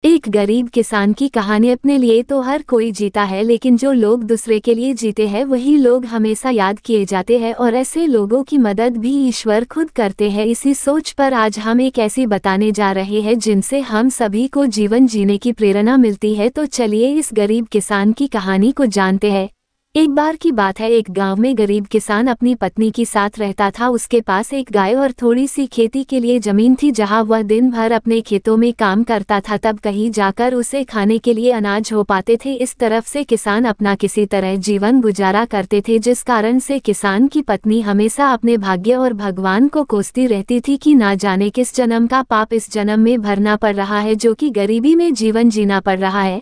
एक गरीब किसान की कहानी। अपने लिए तो हर कोई जीता है, लेकिन जो लोग दूसरे के लिए जीते हैं वही लोग हमेशा याद किए जाते हैं और ऐसे लोगों की मदद भी ईश्वर खुद करते हैं। इसी सोच पर आज हम एक ऐसी बताने जा रहे हैं जिनसे हम सभी को जीवन जीने की प्रेरणा मिलती है। तो चलिए इस गरीब किसान की कहानी को जानते हैं। एक बार की बात है, एक गांव में गरीब किसान अपनी पत्नी के साथ रहता था। उसके पास एक गाय और थोड़ी सी खेती के लिए जमीन थी, जहां वह दिन भर अपने खेतों में काम करता था। तब कहीं जाकर उसे खाने के लिए अनाज हो पाते थे। इस तरफ से किसान अपना किसी तरह जीवन गुजारा करते थे, जिस कारण से किसान की पत्नी हमेशा अपने भाग्य और भगवान को कोसती रहती थी कि ना जाने किस जन्म का पाप इस जन्म में भरना पड़ रहा है, जो कि गरीबी में जीवन जीना पड़ रहा है।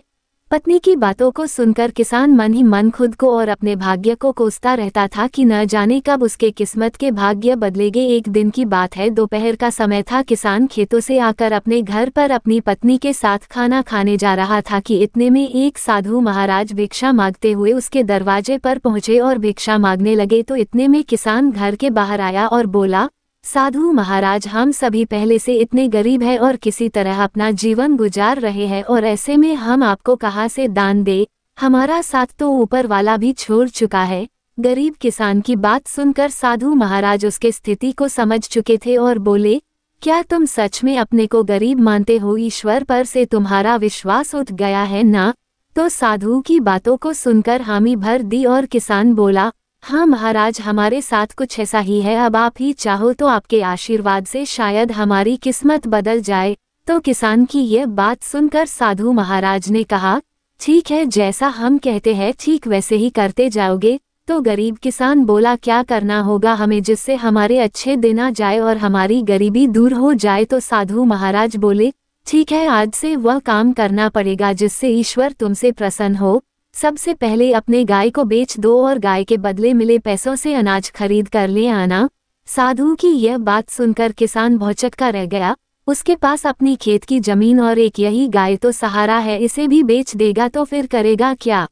पत्नी की बातों को सुनकर किसान मन ही मन खुद को और अपने भाग्य को कोसता रहता था कि न जाने कब उसके किस्मत के भाग्य बदलेंगे। एक दिन की बात है, दोपहर का समय था। किसान खेतों से आकर अपने घर पर अपनी पत्नी के साथ खाना खाने जा रहा था कि इतने में एक साधु महाराज भिक्षा मांगते हुए उसके दरवाजे पर पहुंचे और भिक्षा मांगने लगे। तो इतने में किसान घर के बाहर आया और बोला, साधु महाराज, हम सभी पहले से इतने गरीब हैं और किसी तरह अपना जीवन गुजार रहे हैं, और ऐसे में हम आपको कहाँ से दान दे? हमारा साथ तो ऊपर वाला भी छोड़ चुका है। गरीब किसान की बात सुनकर साधु महाराज उसके स्थिति को समझ चुके थे और बोले, क्या तुम सच में अपने को गरीब मानते हो? ईश्वर पर से तुम्हारा विश्वास उठ गया है ना? तो साधु की बातों को सुनकर हामी भर दी और किसान बोला, हाँ महाराज, हमारे साथ कुछ ऐसा ही है। अब आप ही चाहो तो आपके आशीर्वाद से शायद हमारी किस्मत बदल जाए। तो किसान की यह बात सुनकर साधु महाराज ने कहा, ठीक है, जैसा हम कहते हैं ठीक वैसे ही करते जाओगे। तो गरीब किसान बोला, क्या करना होगा हमें जिससे हमारे अच्छे दिन आ जाए और हमारी गरीबी दूर हो जाए? तो साधु महाराज बोले, ठीक है, आज से वह काम करना पड़ेगा जिससे ईश्वर तुमसे प्रसन्न हो। सबसे पहले अपने गाय को बेच दो और गाय के बदले मिले पैसों से अनाज खरीद कर ले आना। साधु की यह बात सुनकर किसान भौचक्का रह गया। उसके पास अपनी खेत की जमीन और एक यही गाय तो सहारा है, इसे भी बेच देगा तो फिर करेगा क्या?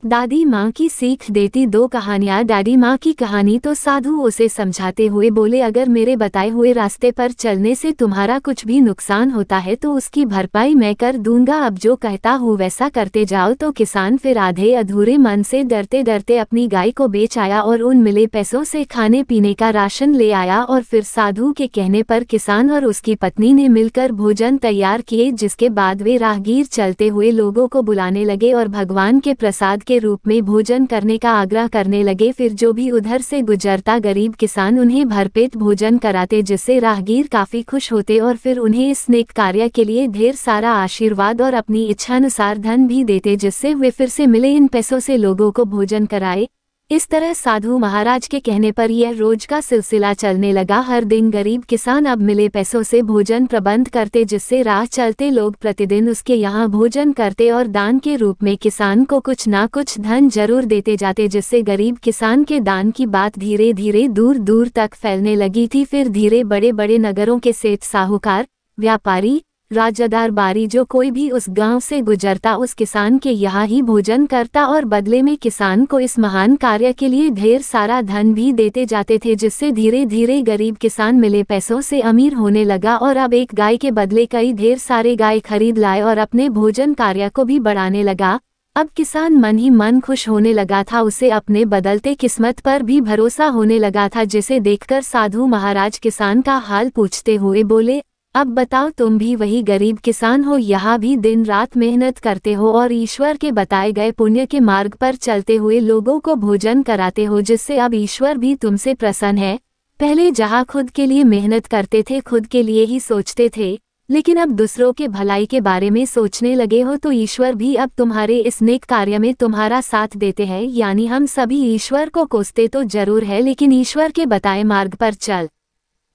दादी माँ की सीख देती दो कहानियाँ। दादी माँ की कहानी। तो साधु उसे समझाते हुए बोले, अगर मेरे बताए हुए रास्ते पर चलने से तुम्हारा कुछ भी नुकसान होता है तो उसकी भरपाई मैं कर दूंगा। अब जो कहता हूँ वैसा करते जाओ। तो किसान फिर आधे अधूरे मन से डरते डरते अपनी गाय को बेच आया और उन मिले पैसों से खाने पीने का राशन ले आया। और फिर साधु के कहने पर किसान और उसकी पत्नी ने मिलकर भोजन तैयार किए, जिसके बाद वे राहगीर चलते हुए लोगों को बुलाने लगे और भगवान के प्रसाद के रूप में भोजन करने का आग्रह करने लगे। फिर जो भी उधर से गुजरता गरीब किसान उन्हें भरपेट भोजन कराते, जिससे राहगीर काफी खुश होते और फिर उन्हें इस नेक कार्य के लिए ढेर सारा आशीर्वाद और अपनी इच्छानुसार धन भी देते, जिससे वे फिर से मिले इन पैसों से लोगों को भोजन कराए। इस तरह साधु महाराज के कहने पर यह रोज का सिलसिला चलने लगा। हर दिन गरीब किसान अब मिले पैसों से भोजन प्रबंध करते, जिससे राह चलते लोग प्रतिदिन उसके यहाँ भोजन करते और दान के रूप में किसान को कुछ ना कुछ धन जरूर देते जाते, जिससे गरीब किसान के दान की बात धीरे धीरे दूर दूर तक फैलने लगी थी। फिर धीरे बड़े बड़े नगरों के सेठ, साहूकार, व्यापारी, राजदार, बारी, जो कोई भी उस गांव से गुजरता उस किसान के यहाँ ही भोजन करता और बदले में किसान को इस महान कार्य के लिए ढेर सारा धन भी देते जाते थे, जिससे धीरे धीरे गरीब किसान मिले पैसों से अमीर होने लगा और अब एक गाय के बदले कई ढेर सारे गाय खरीद लाए और अपने भोजन कार्य को भी बढ़ाने लगा। अब किसान मन ही मन खुश होने लगा था। उसे अपने बदलते किस्मत पर भी भरोसा होने लगा था, जिसे देखकर साधु महाराज किसान का हाल पूछते हुए बोले, अब बताओ, तुम भी वही गरीब किसान हो, यहाँ भी दिन रात मेहनत करते हो और ईश्वर के बताए गए पुण्य के मार्ग पर चलते हुए लोगों को भोजन कराते हो, जिससे अब ईश्वर भी तुमसे प्रसन्न है। पहले जहाँ खुद के लिए मेहनत करते थे, खुद के लिए ही सोचते थे, लेकिन अब दूसरों के भलाई के बारे में सोचने लगे हो, तो ईश्वर भी अब तुम्हारे इस नेक कार्य में तुम्हारा साथ देते हैं। यानी हम सभी ईश्वर को कोसते तो जरूर है, लेकिन ईश्वर के बताए मार्ग पर चल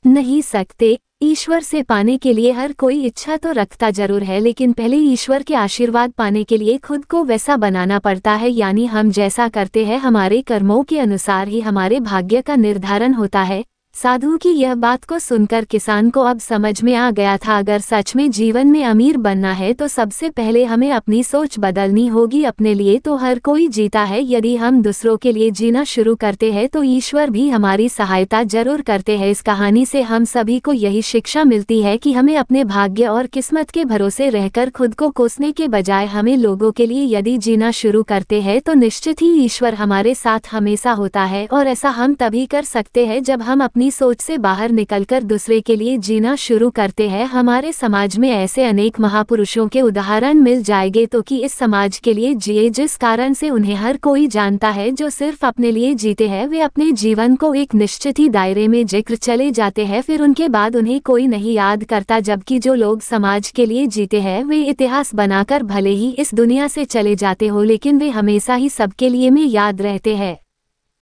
नहीं सकते। ईश्वर से पाने के लिए हर कोई इच्छा तो रखता जरूर है, लेकिन पहले ईश्वर के आशीर्वाद पाने के लिए खुद को वैसा बनाना पड़ता है। यानी हम जैसा करते हैं हमारे कर्मों के अनुसार ही हमारे भाग्य का निर्धारण होता है। साधु की यह बात को सुनकर किसान को अब समझ में आ गया था, अगर सच में जीवन में अमीर बनना है तो सबसे पहले हमें अपनी सोच बदलनी होगी। अपने लिए तो हर कोई जीता है, यदि हम दूसरों के लिए जीना शुरू करते हैं तो ईश्वर भी हमारी सहायता जरूर करते हैं। इस कहानी से हम सभी को यही शिक्षा मिलती है कि हमें अपने भाग्य और किस्मत के भरोसे रहकर खुद को कोसने के बजाय हमें लोगों के लिए यदि जीना शुरू करते हैं तो निश्चित ही ईश्वर हमारे साथ हमेशा होता है। और ऐसा हम तभी कर सकते हैं जब हम अपनी सोच से बाहर निकलकर दूसरे के लिए जीना शुरू करते हैं। हमारे समाज में ऐसे अनेक महापुरुषों के उदाहरण मिल जाएंगे तो कि इस समाज के लिए जिए, जिस कारण से उन्हें हर कोई जानता है। जो सिर्फ अपने लिए जीते हैं वे अपने जीवन को एक निश्चित ही दायरे में जिक्र चले जाते हैं, फिर उनके बाद उन्हें कोई नहीं याद करता। जबकि जो लोग समाज के लिए जीते हैं वे इतिहास बनाकर भले ही इस दुनिया से चले जाते हो, लेकिन वे हमेशा ही सबके लिए में याद रहते हैं।